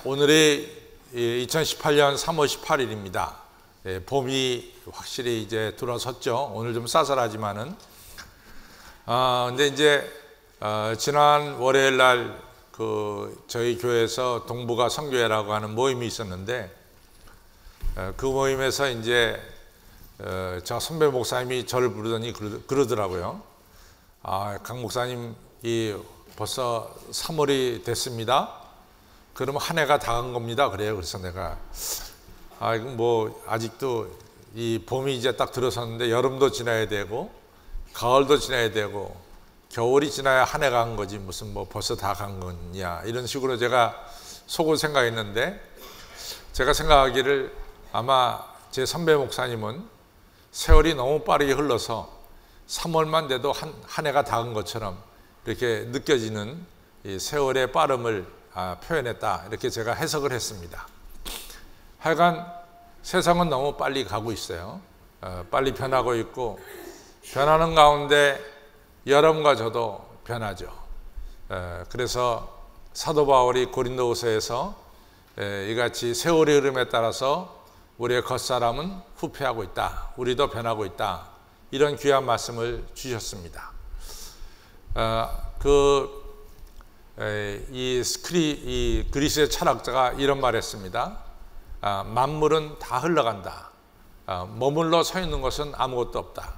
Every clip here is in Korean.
오늘이 2018년 3월 18일입니다. 봄이 확실히 이제 들어섰죠. 오늘 좀 쌀쌀하지만은. 근데 이제 지난 월요일 날 저희 교회에서 동부가 선교회라고 하는 모임이 있었는데, 그 모임에서 이제 저 선배 목사님이 저를 부르더니 그러더라고요. 강 목사님, 벌써 3월이 됐습니다. 그러면 한 해가 다 간 겁니다. 그래요. 그래서 내가 이거 뭐 아직도 이 봄이 이제 딱 들어섰는데 여름도 지나야 되고 가을도 지나야 되고 겨울이 지나야 한 해가 간 거지 무슨 뭐 벌써 다 간 거냐, 이런 식으로 제가 속으로 생각했는데, 제가 생각하기를 아마 제 선배 목사님은 세월이 너무 빠르게 흘러서 3월만 돼도 한 해가 다 간 것처럼 이렇게 느껴지는 이 세월의 빠름을 표현했다, 이렇게 제가 해석을 했습니다. 하여간 세상은 너무 빨리 가고 있어요. 빨리 변하고 있고, 변하는 가운데 여러분과 저도 변하죠. 그래서 사도 바울이 고린도후서에서 이같이 세월의 흐름에 따라서 우리의 겉사람은 후퇴하고 있다, 우리도 변하고 있다, 이런 귀한 말씀을 주셨습니다. 이 그리스의 철학자가 이런 말을 했습니다. 만물은 다 흘러간다. 머물러 서 있는 것은 아무것도 없다.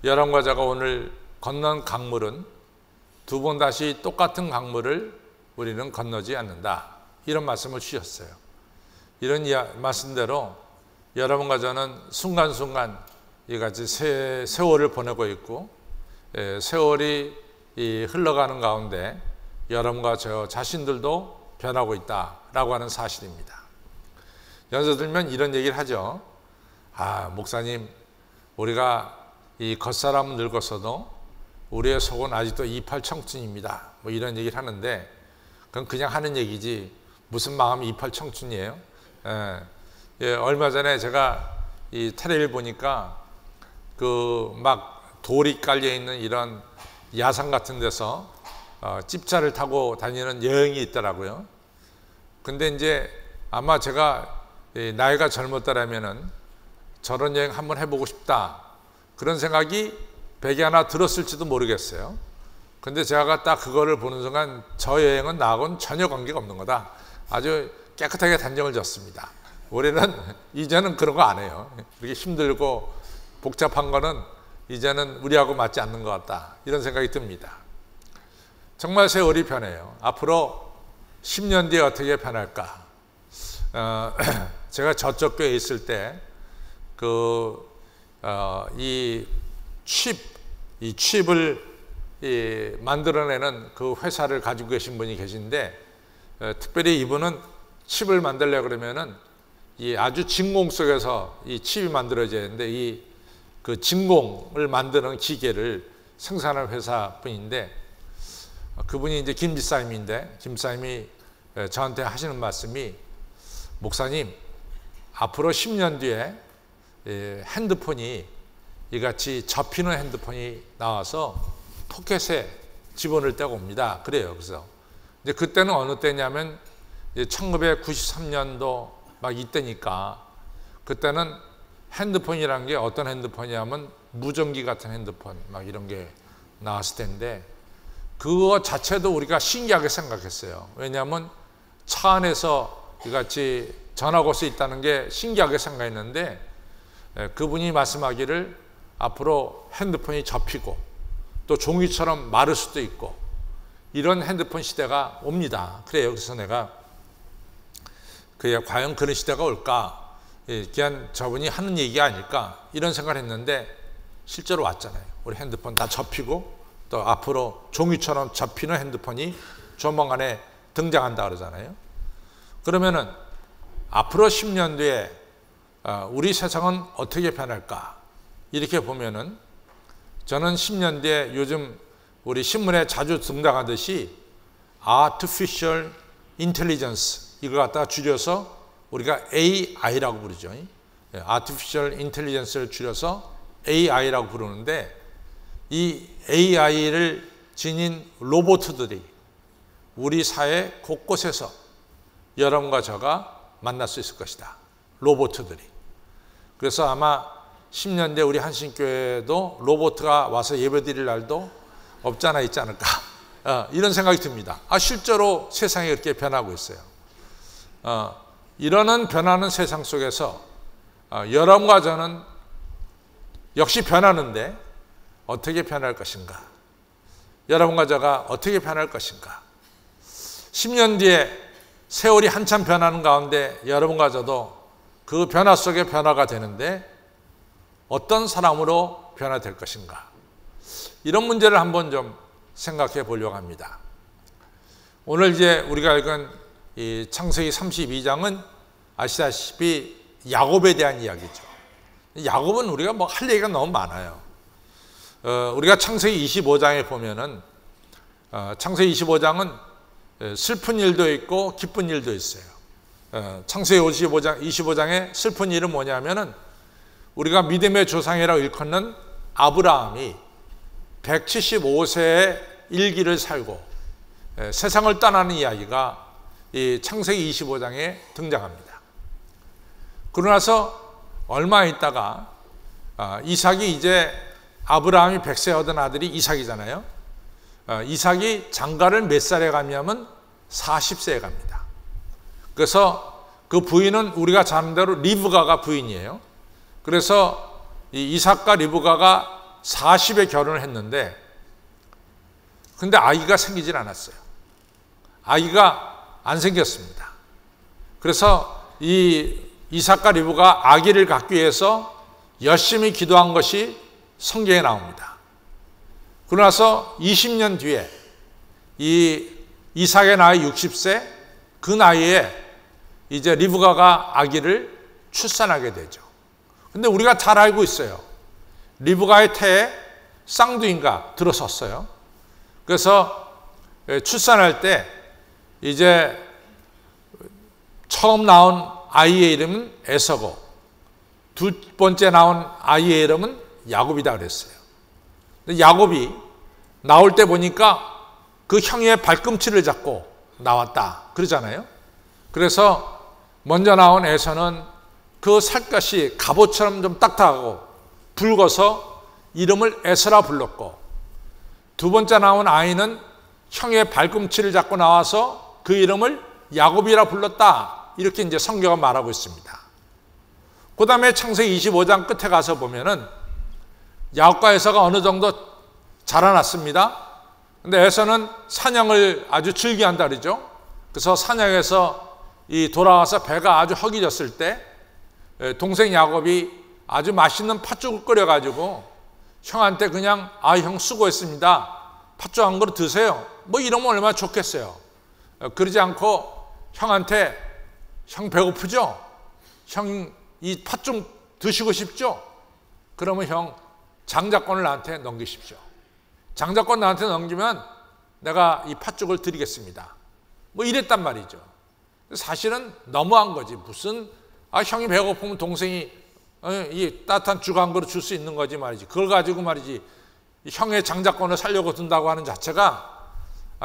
여러분과 제가 오늘 건넌 강물은 두 번 다시 똑같은 강물을 우리는 건너지 않는다, 이런 말씀을 주셨어요. 이런 말씀대로 여러분과 저는 순간순간 이같이 세월을 보내고 있고, 세월이 흘러가는 가운데 여러분과 저 자신들도 변하고 있다라고 하는 사실입니다. 연세 들면 이런 얘기를 하죠. 목사님, 우리가 이 겉사람은 늙었어도 우리의 속은 아직도 28 청춘입니다. 뭐 이런 얘기를 하는데, 그건 그냥 하는 얘기지 무슨 마음이 28 청춘이에요? 얼마 전에 제가 이 텔레비를 보니까 막 돌이 깔려 있는 이런 야산 같은 데서 찝차를 타고 다니는 여행이 있더라고요. 근데 이제 아마 제가 나이가 젊었더라면은 저런 여행 한번 해보고 싶다, 그런 생각이 배에 하나 들었을지도 모르겠어요. 근데 제가 딱 그거를 보는 순간 저 여행은 나하고는 전혀 관계가 없는 거다. 아주 깨끗하게 단정을 졌습니다. 우리는 이제는 그런 거 안 해요. 이렇게 힘들고 복잡한 거는 이제는 우리하고 맞지 않는 것 같다, 이런 생각이 듭니다. 정말 세월이 변해요. 앞으로 10년 뒤에 어떻게 변할까? 제가 저쪽 교회에 있을 때 이 칩을 만들어내는 그 회사를 가지고 계신 분이 계신데, 특별히 이분은 칩을 만들려고 그러면은 아주 진공 속에서 이 칩이 만들어져야 되는데, 그 진공을 만드는 기계를 생산하는 회사 분인데, 그분이 이제 김 집사님인데, 김 집사님이 저한테 하시는 말씀이, 목사님, 앞으로 10년 뒤에 핸드폰이 이같이 접히는 핸드폰이 나와서 포켓에 집어넣을 때가 옵니다. 그래요. 그래서 이제 그때는 어느 때냐면 1993년도 막 이때니까, 그때는 핸드폰이라는 게 어떤 핸드폰이냐면 무전기 같은 핸드폰 막 이런 게 나왔을 텐데, 그거 자체도 우리가 신기하게 생각했어요. 왜냐하면 차 안에서 이같이 전화 걸 수 있다는 게 신기하게 생각했는데, 그분이 말씀하기를 앞으로 핸드폰이 접히고 또 종이처럼 마를 수도 있고 이런 핸드폰 시대가 옵니다. 그래요. 그래서 내가 과연 그런 시대가 올까? 그냥 저분이 하는 얘기가 아닐까? 이런 생각을 했는데 실제로 왔잖아요. 우리 핸드폰 다 접히고 또 앞으로 종이처럼 접히는 핸드폰이 조만간에 등장한다 그러잖아요. 그러면은 앞으로 10년 뒤에 우리 세상은 어떻게 변할까? 이렇게 보면은 저는 10년 뒤에 요즘 우리 신문에 자주 등장하듯이 Artificial Intelligence, 이걸 갖다가 줄여서 우리가 AI라고 부르죠. Artificial Intelligence를 줄여서 AI라고 부르는데, 이 AI를 지닌 로봇들이 우리 사회 곳곳에서 여러분과 저가 만날 수 있을 것이다. 로봇들이. 그래서 아마 10년 뒤에 우리 한신교회도 로봇가 와서 예배드릴 날도 없지 않아 있지 않을까. 이런 생각이 듭니다. 실제로 세상이 그렇게 변하고 있어요. 이러는 변하는 세상 속에서 여러분과 저는 역시 변하는데 어떻게 변할 것인가? 여러분과 저가 어떻게 변할 것인가? 10년 뒤에 세월이 한참 변하는 가운데 여러분과 저도 그 변화 속에 변화가 되는데 어떤 사람으로 변화될 것인가? 이런 문제를 한번 좀 생각해 보려고 합니다. 오늘 이제 우리가 읽은 이 창세기 32장은 아시다시피 야곱에 대한 이야기죠. 야곱은 우리가 뭐 할 얘기가 너무 많아요. 우리가 창세기 25장에 보면은 창세기 25장은 슬픈 일도 있고 기쁜 일도 있어요. 창세기 25장의 슬픈 일은 뭐냐면은 우리가 믿음의 조상이라고 일컫는 아브라함이 175세의 일기를 살고 세상을 떠나는 이야기가 이 창세기 25장에 등장합니다. 그러고 나서 얼마 있다가 이삭이 이제 아브라함이 100세 얻은 아들이 이삭이잖아요. 이삭이 장가를 몇 살에 가냐면 40세에 갑니다. 그래서 그 부인은 우리가 잘 아는 대로 리브가가 부인이에요. 그래서 이 이삭과 리브가가 40에 결혼을 했는데 근데 아이가 생기질 않았어요. 아이가 안 생겼습니다. 그래서 이 이삭과 리브가 아기를 갖기 위해서 열심히 기도한 것이 성경에 나옵니다. 그러고 나서 20년 뒤에 이 이삭의 나이 60세 그 나이에 이제 리브가가 아기를 출산하게 되죠. 근데 우리가 잘 알고 있어요. 리브가의 태에 쌍둥이가 들어섰어요. 그래서 출산할 때 이제 처음 나온 아이의 이름은 에서고 두 번째 나온 아이의 이름은 야곱이다 그랬어요. 근데 야곱이 나올 때 보니까 그 형의 발꿈치를 잡고 나왔다 그러잖아요. 그래서 먼저 나온 에서는 그 살갗이 갑옷처럼 좀 딱딱하고 붉어서 이름을 에서라 불렀고 두 번째 나온 아이는 형의 발꿈치를 잡고 나와서 그 이름을 야곱이라 불렀다. 이렇게 이제 성경은 말하고 있습니다. 그 다음에 창세기 25장 끝에 가서 보면은 야곱과 에서가 어느 정도 자라났습니다. 근데 에서는 사냥을 아주 즐겨한다 그러죠. 그래서 사냥에서 돌아와서 배가 아주 허기졌을 때 동생 야곱이 아주 맛있는 팥죽을 끓여가지고 형한테 그냥 형 수고했습니다. 팥죽 한 그릇 드세요. 뭐 이러면 얼마나 좋겠어요. 그러지 않고 형한테 형 배고프죠? 형 이 팥죽 드시고 싶죠? 그러면 형 장자권을 나한테 넘기십시오. 장자권 나한테 넘기면 내가 이 팥죽을 드리겠습니다. 뭐 이랬단 말이죠. 사실은 너무한 거지. 무슨 형이 배고프면 동생이 이 따뜻한 죽 한 그릇 줄 수 있는 거지 말이지. 그걸 가지고 말이지 형의 장자권을 살려고 든다고 하는 자체가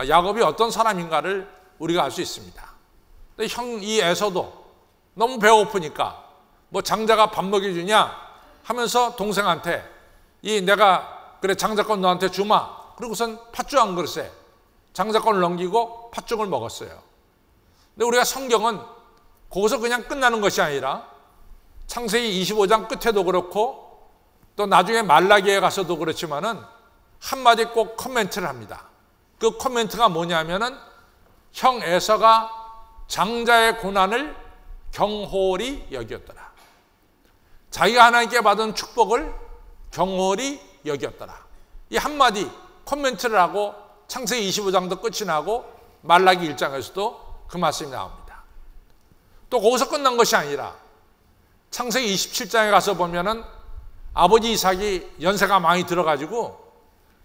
야곱이 어떤 사람인가를 우리가 알 수 있습니다. 근데 이 에서도 너무 배고프니까 뭐 장자가 밥 먹여주냐 하면서 동생한테 내가 그래 장자권 너한테 주마. 그리고선 팥죽 한 그릇에 장자권을 넘기고 팥죽을 먹었어요. 근데 우리가 성경은 거기서 그냥 끝나는 것이 아니라 창세기 25장 끝에도 그렇고 또 나중에 말라기에 가서도 그렇지만은 한마디 꼭 코멘트를 합니다. 그 코멘트가 뭐냐면은 형 에서가 장자의 고난을 경홀히 여겼더라. 자기가 하나님께 받은 축복을 경홀히 여겼더라. 이 한마디 코멘트를 하고 창세기 25장도 끝이 나고 말라기 1장에서도 그 말씀이 나옵니다. 또 거기서 끝난 것이 아니라 창세기 27장에 가서 보면은 아버지 이삭이 연세가 많이 들어가지고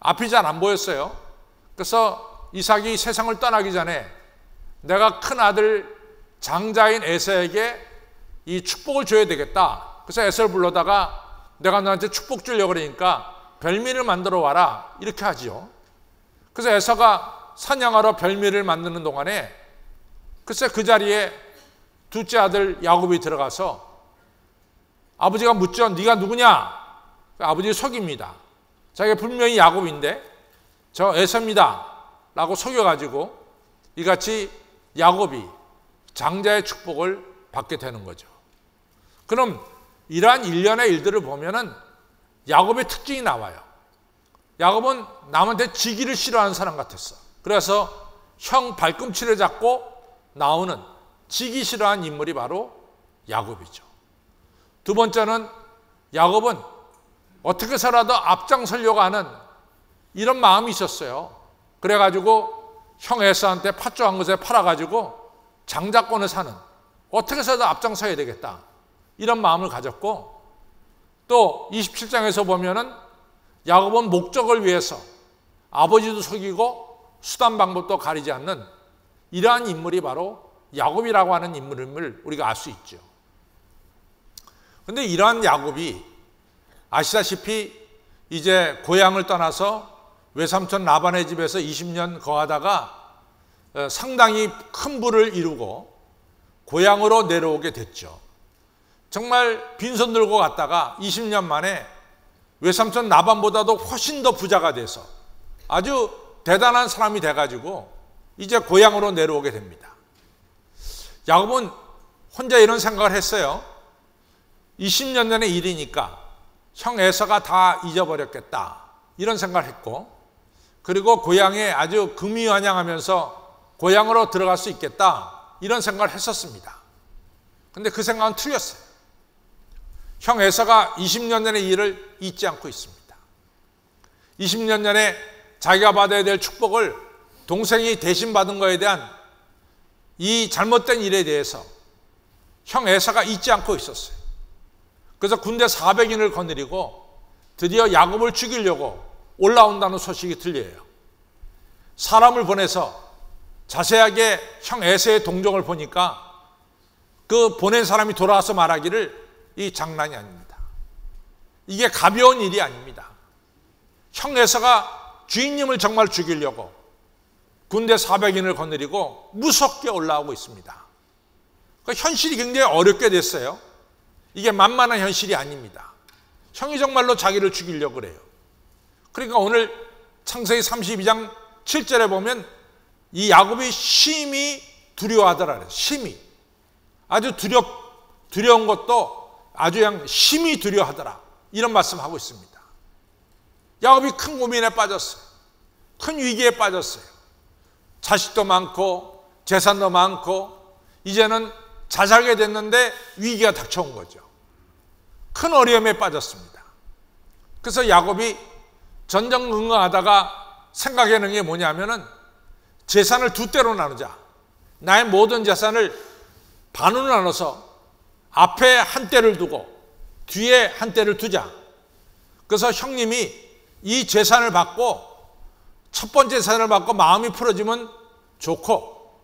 앞이 잘 안 보였어요. 그래서 이삭이 세상을 떠나기 전에 내가 큰 아들 장자인 에서에게 이 축복을 줘야 되겠다. 그래서 에서를 불러다가 내가 너한테 축복 주려고 그러니까 별미를 만들어 와라. 이렇게 하지요. 그래서 에서가 사냥하러 별미를 만드는 동안에 글쎄 그 자리에 둘째 아들 야곱이 들어가서 아버지가 묻죠. 네가 누구냐? 아버지 속입니다. 자기가 분명히 야곱인데 저 에서입니다 라고 속여가지고 이같이 야곱이 장자의 축복을 받게 되는 거죠. 그럼 이러한 일련의 일들을 보면은 야곱의 특징이 나와요. 야곱은 남한테 지기를 싫어하는 사람 같았어. 그래서 형 발꿈치를 잡고 나오는 지기 싫어하는 인물이 바로 야곱이죠. 두 번째는 야곱은 어떻게 해서라도 앞장서려고 하는 이런 마음이 있었어요. 그래가지고 형 에서한테 팥죽 한 것에 팔아가지고 장자권을 사는, 어떻게 해서도 앞장서야 되겠다 이런 마음을 가졌고, 또 27장에서 보면은 야곱은 목적을 위해서 아버지도 속이고 수단 방법도 가리지 않는 이러한 인물이 바로 야곱이라고 하는 인물임을 우리가 알 수 있죠. 그런데 이러한 야곱이 아시다시피 이제 고향을 떠나서 외삼촌 라반의 집에서 20년 거하다가 상당히 큰 부를 이루고 고향으로 내려오게 됐죠. 정말 빈손 들고 갔다가 20년 만에 외삼촌 라반보다도 훨씬 더 부자가 돼서 아주 대단한 사람이 돼가지고 이제 고향으로 내려오게 됩니다. 야곱은 혼자 이런 생각을 했어요. 20년 전의 일이니까 형 에서가 다 잊어버렸겠다 이런 생각을 했고, 그리고 고향에 아주 금이환영하면서 고향으로 들어갈 수 있겠다 이런 생각을 했었습니다. 근데 그 생각은 틀렸어요. 형 에서가 20년 전의 일을 잊지 않고 있습니다. 20년 전에 자기가 받아야 될 축복을 동생이 대신 받은 것에 대한 이 잘못된 일에 대해서 형 에서가 잊지 않고 있었어요. 그래서 군대 400인을 거느리고 드디어 야곱을 죽이려고 올라온다는 소식이 들려요. 사람을 보내서 자세하게 형 에서의 동정을 보니까 그 보낸 사람이 돌아와서 말하기를 이 장난이 아닙니다. 이게 가벼운 일이 아닙니다. 형 에서가 주인님을 정말 죽이려고 군대 400인을 거느리고 무섭게 올라오고 있습니다. 그 현실이 굉장히 어렵게 됐어요. 이게 만만한 현실이 아닙니다. 형이 정말로 자기를 죽이려고 그래요. 그러니까 오늘 창세기 32장 7절에 보면 이 야곱이 심히 두려워하더라 그래요. 심히. 아주 두려운 것도 아주 그냥 심히 두려워하더라 이런 말씀하고 있습니다. 야곱이 큰 고민에 빠졌어요. 큰 위기에 빠졌어요. 자식도 많고 재산도 많고 이제는 자살게 됐는데 위기가 닥쳐온 거죠. 큰 어려움에 빠졌습니다. 그래서 야곱이 전전긍긍하다가 생각해낸 게 뭐냐면은 재산을 두 대로 나누자. 나의 모든 재산을 반으로 나눠서 앞에 한 대를 두고 뒤에 한 대를 두자. 그래서 형님이 이 재산을 받고 첫 번째 재산을 받고 마음이 풀어지면 좋고,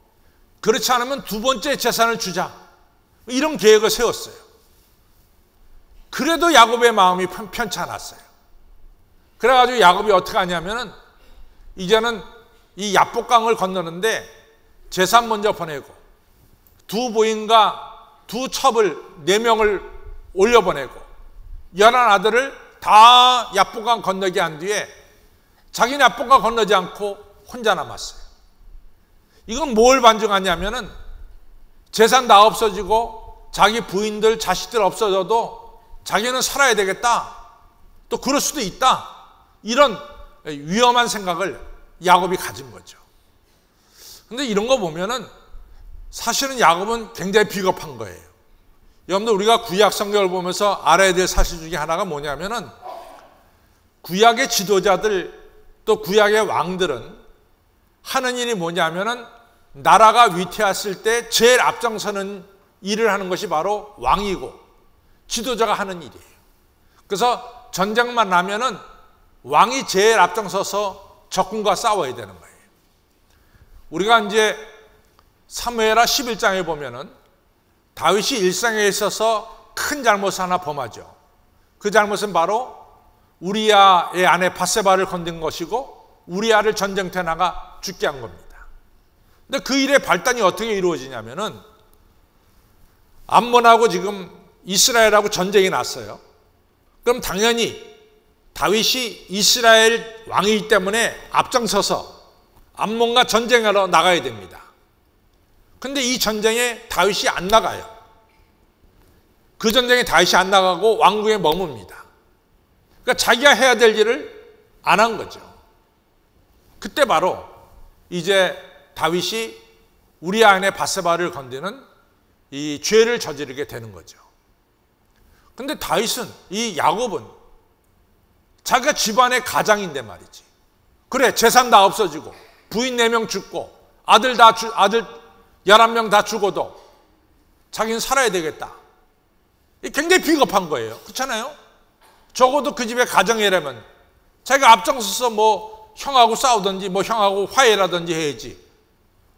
그렇지 않으면 두 번째 재산을 주자. 이런 계획을 세웠어요. 그래도 야곱의 마음이 편치 않았어요. 그래가지고 야곱이 어떻게 하냐면은 이제는 이 야복강을 건너는데 재산 먼저 보내고 두 부인과 두 첩을 4명을 올려보내고 11 아들을 다 야복강 건너게 한 뒤에 자기는 야복강 건너지 않고 혼자 남았어요. 이건 뭘 반증하냐면은 재산 다 없어지고 자기 부인들 자식들 없어져도 자기는 살아야 되겠다, 또 그럴 수도 있다, 이런 위험한 생각을 야곱이 가진 거죠. 근데 이런 거 보면은 사실은 야곱은 굉장히 비겁한 거예요. 여러분들 우리가 구약 성경을 보면서 알아야 될 사실 중에 하나가 뭐냐면은 구약의 지도자들 또 구약의 왕들은 하는 일이 뭐냐면은 나라가 위태했을 때 제일 앞장서는 일을 하는 것이 바로 왕이고 지도자가 하는 일이에요. 그래서 전쟁만 나면은 왕이 제일 앞장서서 적군과 싸워야 되는 거예요. 우리가 이제 사무엘하 11장에 보면은 다윗이 일생에 있어서 큰 잘못을 하나 범하죠. 그 잘못은 바로 우리아의 아내 밧세바를 건든 것이고 우리아를 전쟁터에 나가 죽게 한 겁니다. 근데 그 일의 발단이 어떻게 이루어지냐면은 암몬하고 지금 이스라엘하고 전쟁이 났어요. 그럼 당연히 다윗이 이스라엘 왕이기 때문에 앞장서서 암몬과 전쟁하러 나가야 됩니다. 근데 이 전쟁에 다윗이 안 나가요. 그 전쟁에 다윗이 안 나가고 왕궁에 머뭅니다. 그러니까 자기가 해야 될 일을 안 한 거죠. 그때 바로 이제 다윗이 우리아 안에 바세바를 건드는 이 죄를 저지르게 되는 거죠. 근데 다윗은, 이 야곱은 자기가 집안의 가장인데 말이지. 그래, 재산 다 없어지고 부인 4명 죽고 아들 11명 다 죽어도 자기는 살아야 되겠다. 굉장히 비겁한 거예요. 그렇잖아요? 적어도 그 집의 가정이라면 자기가 앞장서서 뭐 형하고 싸우든지 뭐 형하고 화해라든지 해야지.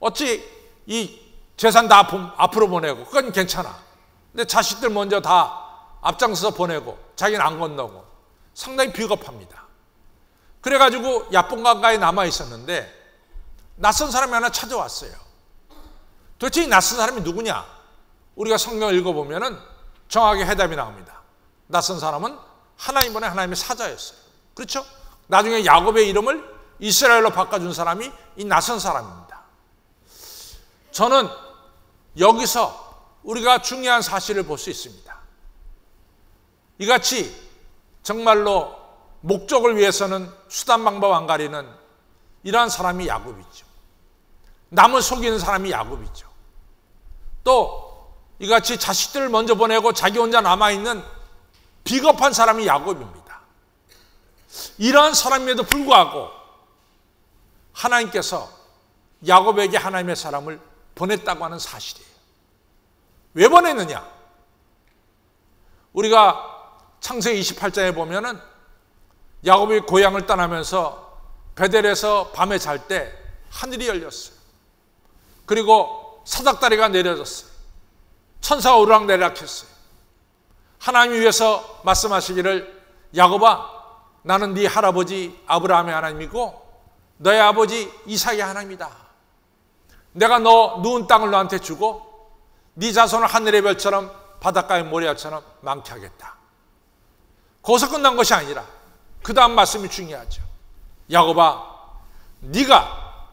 어찌 이 재산 다 앞으로 보내고 그건 괜찮아. 근데 자식들 먼저 다 앞장서서 보내고 자기는 안 건너고 상당히 비겁합니다. 그래가지고 야복강가에 남아 있었는데 낯선 사람이 하나 찾아왔어요. 도대체 이 낯선 사람이 누구냐? 우리가 성경을 읽어보면은 정확하게 해답이 나옵니다. 낯선 사람은 하나님 보내 하나님의 사자였어요. 그렇죠? 나중에 야곱의 이름을 이스라엘로 바꿔준 사람이 이 낯선 사람입니다. 저는 여기서 우리가 중요한 사실을 볼 수 있습니다. 이같이 정말로 목적을 위해서는 수단 방법 안 가리는 이러한 사람이 야곱이죠. 남을 속이는 사람이 야곱이죠. 또 이같이 자식들을 먼저 보내고 자기 혼자 남아있는 비겁한 사람이 야곱입니다. 이러한 사람임에도 불구하고 하나님께서 야곱에게 하나님의 사람을 보냈다고 하는 사실이에요. 왜 보냈느냐? 우리가 창세기 28장에 보면은 야곱이 고향을 떠나면서 베델에서 밤에 잘 때 하늘이 열렸어요. 그리고 사닥다리가 내려졌어요. 천사가 오르락내리락했어요. 하나님이 위해서 말씀하시기를 야곱아, 나는 네 할아버지 아브라함의 하나님이고 너의 아버지 이삭의 하나님이다. 내가 너 누운 땅을 너한테 주고 네 자손을 하늘의 별처럼 바닷가의 모래알처럼 많게 하겠다. 거기서 끝난 것이 아니라 그 다음 말씀이 중요하죠. 야곱아, 네가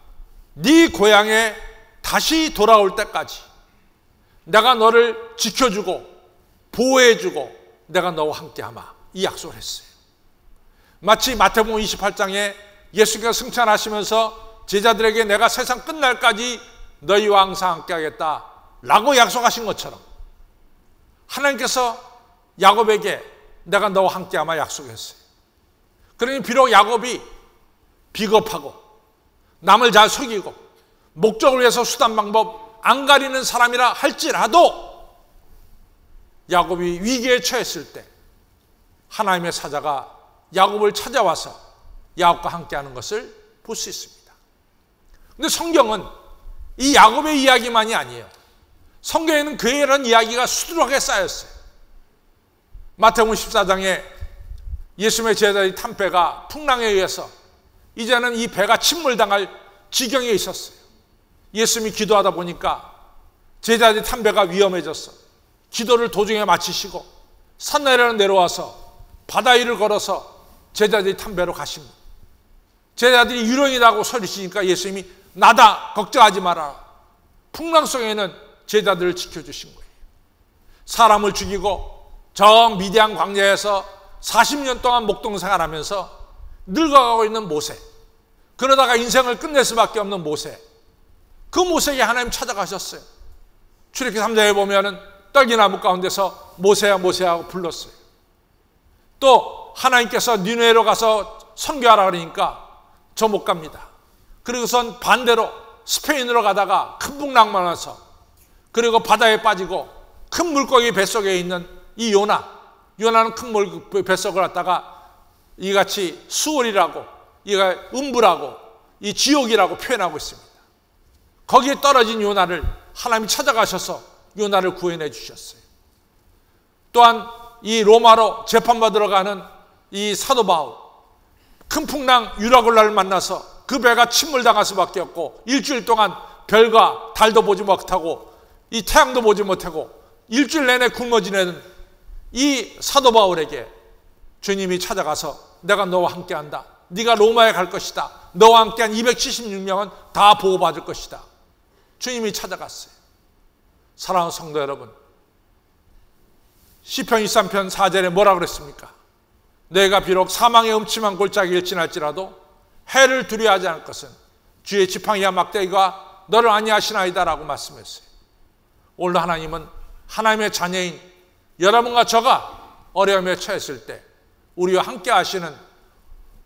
네 고향에 다시 돌아올 때까지 내가 너를 지켜주고 보호해주고 내가 너와 함께하마, 이 약속을 했어요. 마치 마태복음 28장에 예수께서 승천하시면서 제자들에게 내가 세상 끝날까지 너희와 항상 함께하겠다 라고 약속하신 것처럼 하나님께서 야곱에게 내가 너와 함께하마 약속했어요. 그러니 비록 야곱이 비겁하고 남을 잘 속이고 목적을 위해서 수단 방법 안 가리는 사람이라 할지라도 야곱이 위기에 처했을 때 하나님의 사자가 야곱을 찾아와서 야곱과 함께하는 것을 볼 수 있습니다. 그런데 성경은 이 야곱의 이야기만이 아니에요. 성경에는 그에 이런 이야기가 수두룩하게 쌓였어요. 마태복음 14장에 예수님의 제자들이 탄 배가 풍랑에 의해서 이제는 이 배가 침몰당할 지경에 있었어요. 예수님이 기도하다 보니까 제자들이 탄 배가 위험해졌어. 기도를 도중에 마치시고 산내려는 내려와서 바다 위를 걸어서 제자들이 탄 배로 가십니다. 제자들이 유령이라고 소리치니까 예수님이 나다, 걱정하지 마라. 풍랑 속에는 제자들을 지켜주신 거예요. 사람을 죽이고 저 미디안 광야에서 40년 동안 목동생활하면서 늙어가고 있는 모세, 그러다가 인생을 끝낼 수밖에 없는 모세, 그 모세에게 하나님 찾아가셨어요. 출애굽기 3장에 보면은 떨기나무 가운데서 모세야 모세야 하고 불렀어요. 또 하나님께서 니느웨로 가서 선교하라 그러니까 저 못 갑니다. 그리고선 반대로 스페인으로 가다가 큰 풍랑만 와서, 그리고 바다에 빠지고 큰 물고기 뱃속에 있는 이 요나는 큰 뱃속을 갖다가 이같이 수월이라고, 이가 음부라고, 이 지옥이라고 표현하고 있습니다. 거기에 떨어진 요나를 하나님이 찾아가셔서 요나를 구해내 주셨어요. 또한 이 로마로 재판받으러 가는 이 사도 바울, 큰 풍랑 유라굴라를 만나서 그 배가 침몰당할 수밖에 없고 일주일 동안 별과 달도 보지 못하고 이 태양도 보지 못하고 일주일 내내 굶어 지내는 이 사도 바울에게 주님이 찾아가서 내가 너와 함께한다. 네가 로마에 갈 것이다. 너와 함께한 276명은 다 보호받을 것이다. 주님이 찾아갔어요. 사랑하는 성도 여러분, 시편 23편 4절에 뭐라 그랬습니까? 내가 비록 사망의 음침한 골짜기를 지날지라도 해를 두려워하지 않을 것은 주의 지팡이와 막대기가 너를 안위하시나이다 라고 말씀했어요. 오늘 하나님은 하나님의 자녀인 여러분과 저가 어려움에 처했을 때 우리와 함께 하시는,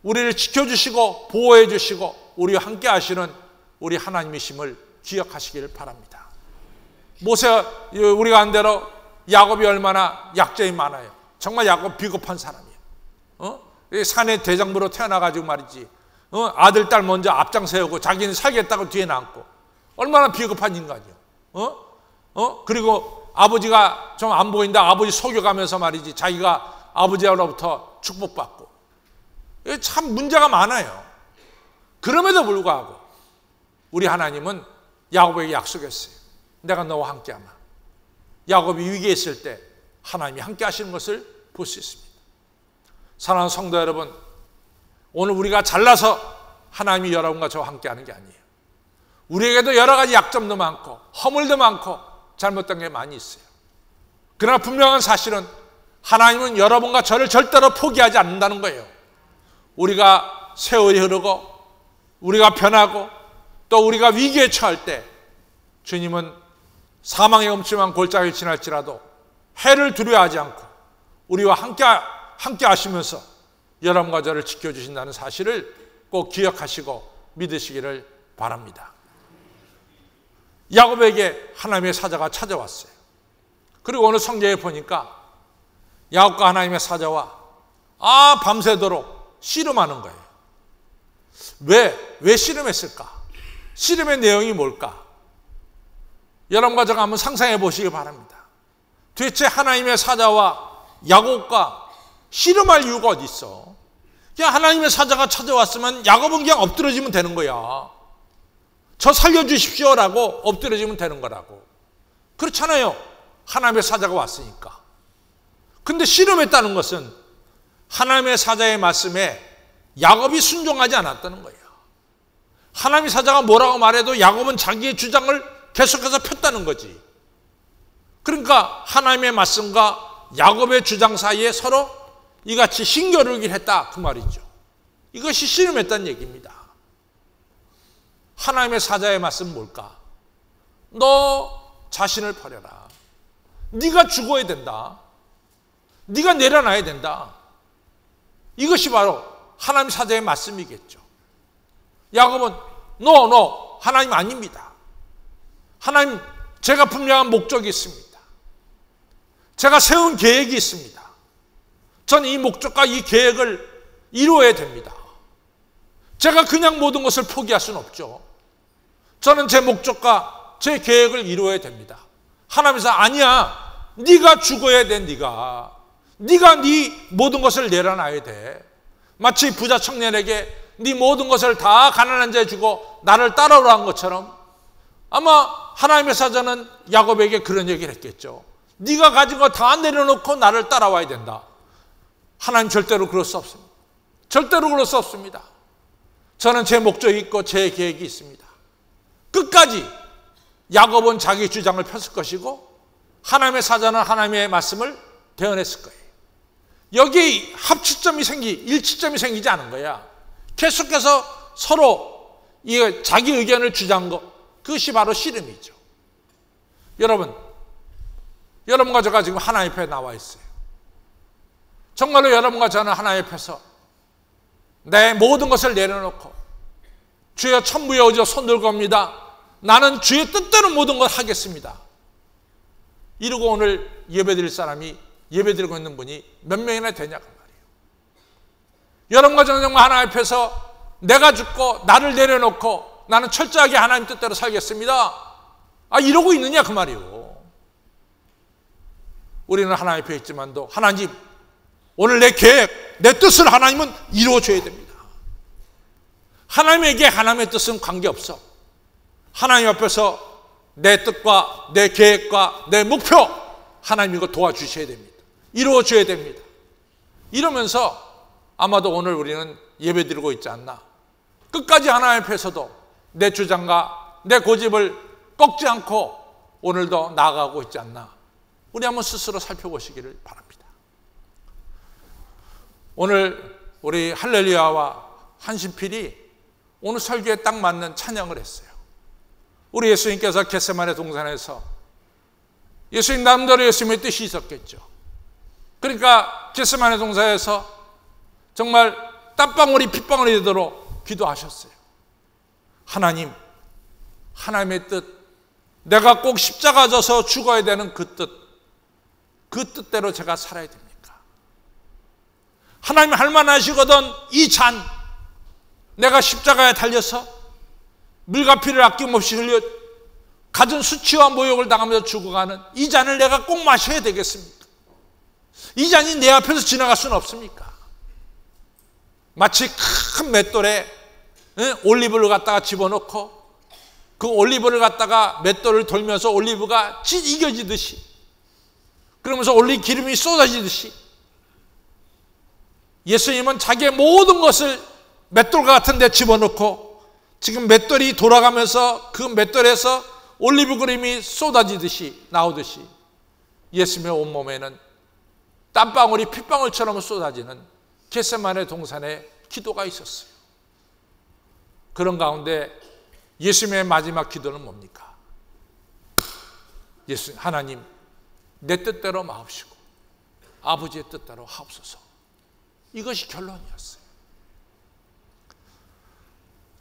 우리를 지켜주시고 보호해 주시고 우리와 함께 하시는 우리 하나님이심을 기억하시길 바랍니다. 우리가 한 대로 야곱이 얼마나 약점이 많아요. 정말 야곱 비겁한 사람이에요. 산의 대장부로 태어나가지고 말이지, 아들 딸 먼저 앞장 세우고 자기는 살겠다고 뒤에 남고, 얼마나 비겁한 인간이요. 그리고 아버지가 좀 안 보인다 아버지 속여가면서 말이지 자기가 아버지로부터 축복받고, 참 문제가 많아요. 그럼에도 불구하고 우리 하나님은 야곱에게 약속했어요. 내가 너와 함께하마. 야곱이 위기에 있을 때 하나님이 함께 하시는 것을 볼 수 있습니다. 사랑하는 성도 여러분, 오늘 우리가 잘나서 하나님이 여러분과 저와 함께하는 게 아니에요. 우리에게도 여러 가지 약점도 많고 허물도 많고 잘못된 게 많이 있어요. 그러나 분명한 사실은 하나님은 여러분과 저를 절대로 포기하지 않는다는 거예요. 우리가 세월이 흐르고 우리가 변하고 또 우리가 위기에 처할 때 주님은 사망의 음침한 골짜기를 지날지라도 해를 두려워하지 않고 우리와 함께 하시면서 여러분과 저를 지켜주신다는 사실을 꼭 기억하시고 믿으시기를 바랍니다. 야곱에게 하나님의 사자가 찾아왔어요. 그리고 오늘 성경에 보니까 야곱과 하나님의 사자와 밤새도록 씨름하는 거예요. 왜 씨름했을까? 씨름의 내용이 뭘까? 여러분과 제가 한번 상상해 보시기 바랍니다. 도대체 하나님의 사자와 야곱과 씨름할 이유가 어디 있어? 그냥 하나님의 사자가 찾아왔으면 야곱은 그냥 엎드러지면 되는 거야. 저 살려주십시오라고 엎드러지면 되는 거라고. 그렇잖아요. 하나님의 사자가 왔으니까. 근데 씨름했다는 것은 하나님의 사자의 말씀에 야곱이 순종하지 않았다는 거예요. 하나님의 사자가 뭐라고 말해도 야곱은 자기의 주장을 계속해서 폈다는 거지. 그러니까 하나님의 말씀과 야곱의 주장 사이에 서로 이같이 힘겨루기를 했다 그 말이죠. 이것이 씨름했다는 얘기입니다. 하나님의 사자의 말씀은 뭘까? 너 자신을 버려라. 네가 죽어야 된다. 네가 내려놔야 된다. 이것이 바로 하나님 사자의 말씀이겠죠. 야곱은 No, 하나님 아닙니다. 하나님, 제가 분명한 목적이 있습니다. 제가 세운 계획이 있습니다. 저는 이 목적과 이 계획을 이루어야 됩니다. 제가 그냥 모든 것을 포기할 수는 없죠. 저는 제 목적과 제 계획을 이루어야 됩니다. 하나님께서 아니야. 네가 죽어야 돼. 네가 네 모든 것을 내려놔야 돼. 마치 부자 청년에게 네 모든 것을 다 가난한 자에 주고 나를 따라오라 한 것처럼 아마 하나님의 사자는 야곱에게 그런 얘기를 했겠죠. 네가 가진 거 다 내려놓고 나를 따라와야 된다. 하나님 절대로 그럴 수 없습니다. 절대로 그럴 수 없습니다. 저는 제 목적이 있고 제 계획이 있습니다. 끝까지 야곱은 자기 주장을 폈을 것이고 하나님의 사자는 하나님의 말씀을 대언했을 거예요. 여기에 일치점이 생기지 않은 거야. 계속해서 서로 자기 의견을 주장한 것, 그것이 바로 씨름이죠. 여러분과 저가 지금 하나님 앞에 나와 있어요. 정말로 여러분과 저는 하나님 앞에서 내 모든 것을 내려놓고 주여 천부의 어디서 손 들고 옵니다. 나는 주의 뜻대로 모든 걸 하겠습니다. 이러고 오늘 예배드릴 사람이 예배드리고 있는 분이 몇 명이나 되냐고 말이에요. 여러분과 저는 정말 하나님 앞에서 내가 죽고 나를 내려놓고 나는 철저하게 하나님 뜻대로 살겠습니다. 이러고 있느냐 그 말이에요. 우리는 하나님 앞에 있지만도 하나님 오늘 내 계획, 내 뜻을 하나님은 이루어줘야 됩니다. 하나님에게 하나님의 뜻은 관계없어. 하나님 앞에서 내 뜻과 내 계획과 내 목표, 하나님 이거 도와주셔야 됩니다. 이루어줘야 됩니다. 이러면서 아마도 오늘 우리는 예배드리고 있지 않나. 끝까지 하나님 앞에서도 내 주장과 내 고집을 꺾지 않고 오늘도 나아가고 있지 않나. 우리 한번 스스로 살펴보시기를 바랍니다. 오늘 우리 할렐루야와 한신필이 오늘 설교에 딱 맞는 찬양을 했어요. 우리 예수님께서 겟세마네 동산에서 예수님 나름대로 예수님의 뜻이 있었겠죠. 그러니까 겟세마네 동산에서 정말 땀방울이 핏방울이 되도록 기도하셨어요. 하나님, 하나님의 뜻, 내가 꼭 십자가 져서 죽어야 되는 그 뜻대로 제가 살아야 됩니까? 하나님 할 만하시거든 이 잔, 내가 십자가에 달려서 물과 피를 아낌없이 흘려 갖은 수치와 모욕을 당하면서 죽어가는 이 잔을 내가 꼭 마셔야 되겠습니까? 이 잔이 내 앞에서 지나갈 수는 없습니까? 마치 큰 맷돌에 올리브를 갖다가 집어넣고 그 올리브를 갖다가 맷돌을 돌면서 올리브가 이겨지듯이, 그러면서 올리브 기름이 쏟아지듯이 예수님은 자기의 모든 것을 맷돌과 같은 데 집어넣고 지금 맷돌이 돌아가면서 그 맷돌에서 올리브 기름이 쏟아지듯이 나오듯이 예수님의 온몸에는 땀방울이 핏방울처럼 쏟아지는 겟세마네 동산의 기도가 있었어요. 그런 가운데 예수님의 마지막 기도는 뭡니까? 하나님, 내 뜻대로 마옵시고 아버지의 뜻대로 하옵소서. 이것이 결론이었어요.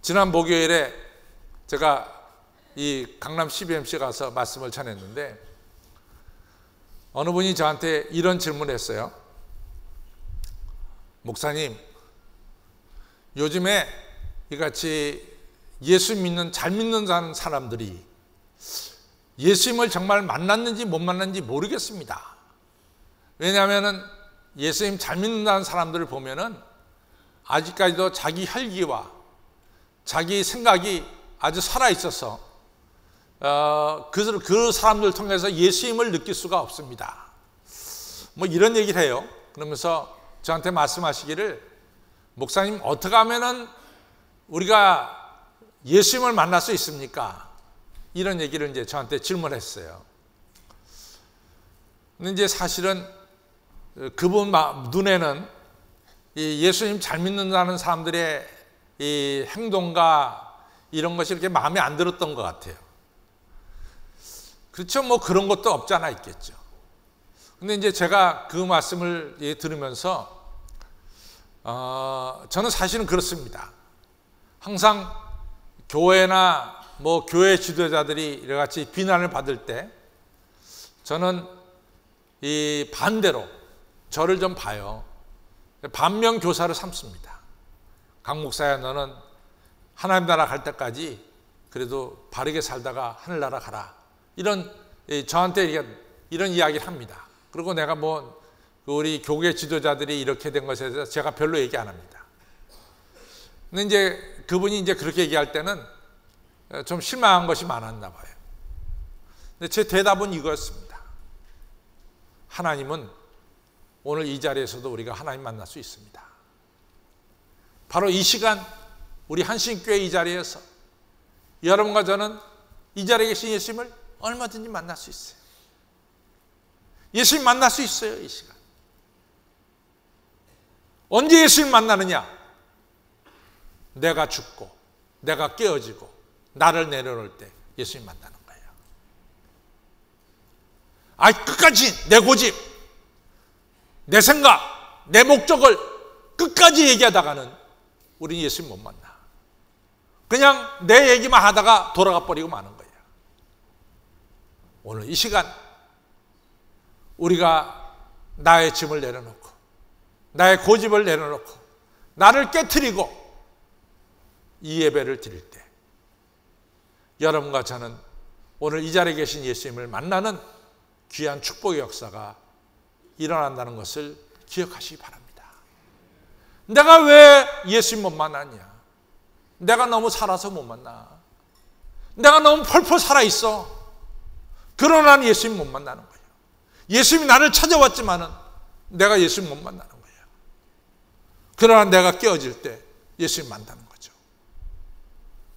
지난 목요일에 제가 이 강남 CBMC 가서 말씀을 전했는데 어느 분이 저한테 이런 질문을 했어요. 목사님, 요즘에 이같이 예수 믿는, 잘 믿는 사람들이 예수님을 정말 만났는지 못 만났는지 모르겠습니다. 왜냐하면 예수님 잘 믿는다는 사람들을 보면은 아직까지도 자기 혈기와 자기 생각이 아주 살아있어서 그 사람들을 통해서 예수님을 느낄 수가 없습니다. 뭐 이런 얘기를 해요. 그러면서 저한테 말씀하시기를, 목사님 어떻게 하면은 우리가 예수님을 만날 수 있습니까? 이런 얘기를 이제 저한테 질문했어요. 근데 이제 사실은 그분 눈에는 이 예수님 잘 믿는다는 사람들의 이 행동과 이런 것이 이렇게 마음에 안 들었던 것 같아요. 그렇죠. 뭐 그런 것도 없지 않아 있겠죠. 근데 이제 제가 그 말씀을 들으면서 저는 사실은 그렇습니다. 항상 교회나 뭐 교회 지도자들이 이같이 비난을 받을 때 저는 이 반대로 저를 좀 봐요. 반면 교사를 삼습니다. 강 목사야, 너는 하나님 나라 갈 때까지 그래도 바르게 살다가 하늘나라 가라. 이런 저한테 이런 이야기를 합니다. 그리고 내가 뭐 우리 교계 지도자들이 이렇게 된 것에 대해서 제가 별로 얘기 안 합니다. 근데 이제 그분이 이제 그렇게 얘기할 때는 좀 실망한 것이 많았나 봐요. 근데 제 대답은 이거였습니다. 하나님은 오늘 이 자리에서도 우리가 하나님 만날 수 있습니다. 바로 이 시간 우리 한신교회 이 자리에서 여러분과 저는 이 자리에 계신 예수님을 얼마든지 만날 수 있어요. 예수님 만날 수 있어요. 이 시간. 언제 예수님 만나느냐? 내가 죽고 내가 깨어지고 나를 내려놓을 때 예수님 만나는 거예요. 끝까지 내 고집, 내 생각, 내 목적을 끝까지 얘기하다가는 우리는 예수님 못 만나. 그냥 내 얘기만 하다가 돌아가 버리고 마는 거예요. 오늘 이 시간 우리가 나의 짐을 내려놓고 나의 고집을 내려놓고 나를 깨트리고 이 예배를 드릴 때 여러분과 저는 오늘 이 자리에 계신 예수님을 만나는 귀한 축복의 역사가 일어난다는 것을 기억하시기 바랍니다. 내가 왜 예수님 못 만났냐? 내가 너무 살아서 못 만나. 내가 너무 펄펄 살아있어. 그러나 나는 예수님 못 만나는 거예요. 예수님이 나를 찾아왔지만은 내가 예수님 못 만나는 거예요. 그러나 내가 깨어질 때 예수님 만나는 거죠.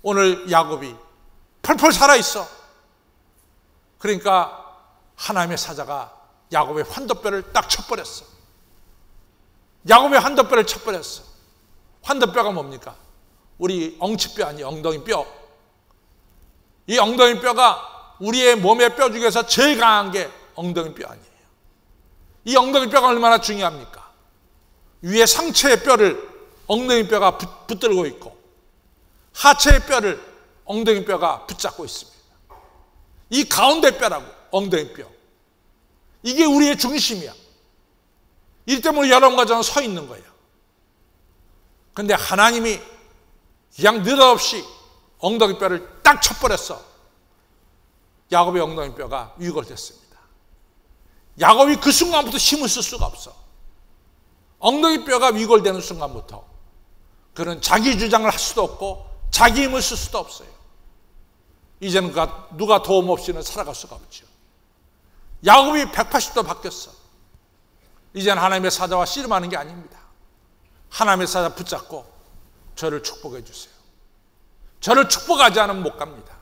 오늘 야곱이 펄펄 살아있어. 그러니까 하나님의 사자가 야곱의 환도뼈를 딱 쳐버렸어. 야곱의 환도뼈를 쳐버렸어. 환도뼈가 뭡니까? 우리 엉치뼈 아니에요. 엉덩이 뼈. 이 엉덩이 뼈가 우리의 몸의 뼈 중에서 제일 강한 게 엉덩이 뼈 아니에요. 이 엉덩이 뼈가 얼마나 중요합니까? 위에 상체의 뼈를 엉덩이 뼈가 붙들고 있고 하체의 뼈를 엉덩이 뼈가 붙잡고 있습니다. 이 가운데 뼈라고, 엉덩이 뼈. 이게 우리의 중심이야. 이 때문에 여러분과 저는 서 있는 거예요. 그런데 하나님이 그냥 느닷없이 엉덩이 뼈를 딱 쳐버렸어. 야곱의 엉덩이 뼈가 위골됐습니다. 야곱이 그 순간부터 힘을 쓸 수가 없어. 엉덩이 뼈가 위골되는 순간부터 그는 자기 주장을 할 수도 없고 자기 힘을 쓸 수도 없어요. 이제는 누가 도움 없이는 살아갈 수가 없죠. 야곱이 180도 바뀌었어. 이제는 하나님의 사자와 씨름하는 게 아닙니다. 하나님의 사자 붙잡고 저를 축복해 주세요. 저를 축복하지 않으면 못 갑니다.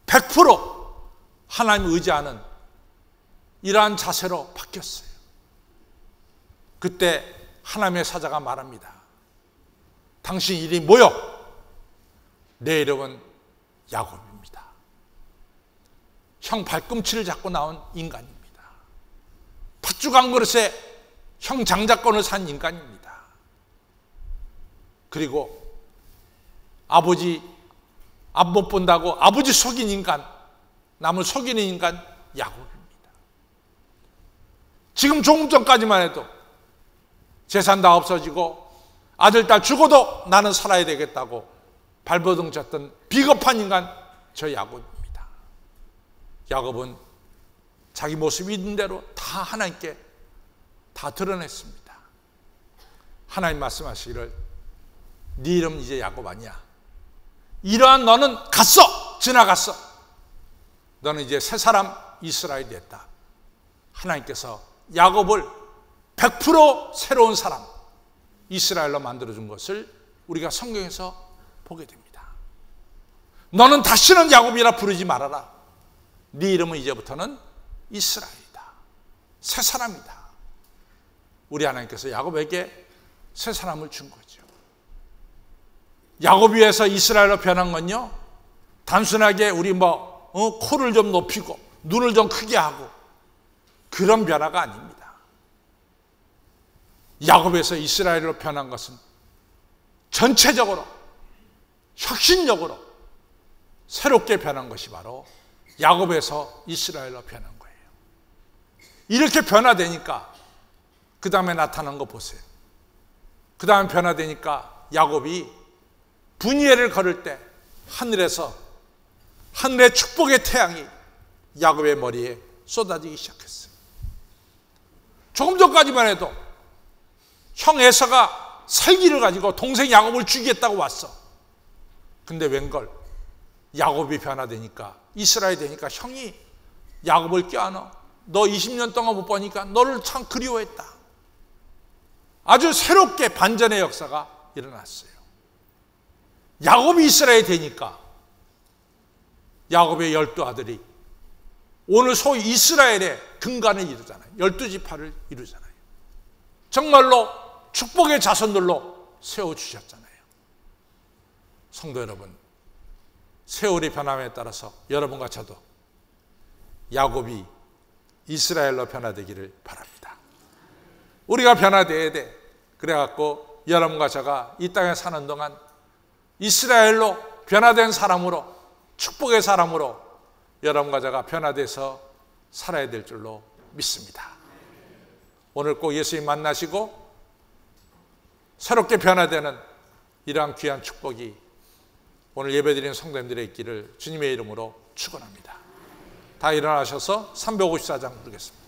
100% 하나님 의지하는 이러한 자세로 바뀌었어요. 그때 하나님의 사자가 말합니다. 당신 이름이 뭐요? 내 이름은 야곱입니다. 형 발꿈치를 잡고 나온 인간입니다. 팥죽 한 그릇에 형 장자권을 산 인간입니다. 그리고 아버지 앞 못 본다고 아버지 속인 인간, 남을 속이는 인간 야곱입니다. 지금 조금 전까지만 해도 재산 다 없어지고 아들 딸 죽어도 나는 살아야 되겠다고 발버둥 쳤던 비겁한 인간 저 야곱입니다. 야곱은 자기 모습이 있는 대로 다 하나님께 다 드러냈습니다. 하나님 말씀하시기를 네 이름 이제 야곱 아니야. 이러한 너는 갔어. 지나갔어. 너는 이제 새 사람 이스라엘이 됐다. 하나님께서 야곱을 100% 새로운 사람 이스라엘로 만들어준 것을 우리가 성경에서 보게 됩니다. 너는 다시는 야곱이라 부르지 말아라. 네 이름은 이제부터는 이스라엘이다. 새 사람이다. 우리 하나님께서 야곱에게 새 사람을 준 거죠. 야곱이 위해서 이스라엘로 변한 건요, 단순하게 우리 코를 좀 높이고 눈을 좀 크게 하고 그런 변화가 아닙니다. 야곱에서 이스라엘로 변한 것은 전체적으로 혁신적으로 새롭게 변한 것이 바로 야곱에서 이스라엘로 변한 거예요. 이렇게 변화되니까 그 다음에 나타난 거 보세요. 그 다음에 변화되니까 야곱이 분이엘을 걸을 때 하늘의 축복의 태양이 야곱의 머리에 쏟아지기 시작했어요. 조금 전까지만 해도 형 에서가 살기를 가지고 동생 야곱을 죽이겠다고 왔어. 근데 웬걸 야곱이 변화되니까 이스라엘이 되니까 형이 야곱을 껴안아 너 20년 동안 못 보니까 너를 참 그리워했다. 아주 새롭게 반전의 역사가 일어났어요. 야곱이 이스라엘이 되니까 야곱의 12아들이 오늘 소위 이스라엘의 근간을 이루잖아요. 12지파를 이루잖아요. 정말로 축복의 자손들로 세워주셨잖아요. 성도 여러분, 세월이 변함에 따라서 여러분과 저도 야곱이 이스라엘로 변화되기를 바랍니다. 우리가 변화되어야 돼. 그래갖고 여러분과 제가 이 땅에 사는 동안 이스라엘로 변화된 사람으로, 축복의 사람으로 여러분과 제가 변화돼서 살아야 될 줄로 믿습니다. 오늘 꼭 예수님 만나시고 새롭게 변화되는 이러한 귀한 축복이 오늘 예배드리는 성도님들의 있기를 주님의 이름으로 축원합니다. 다 일어나셔서 354장 부르겠습니다.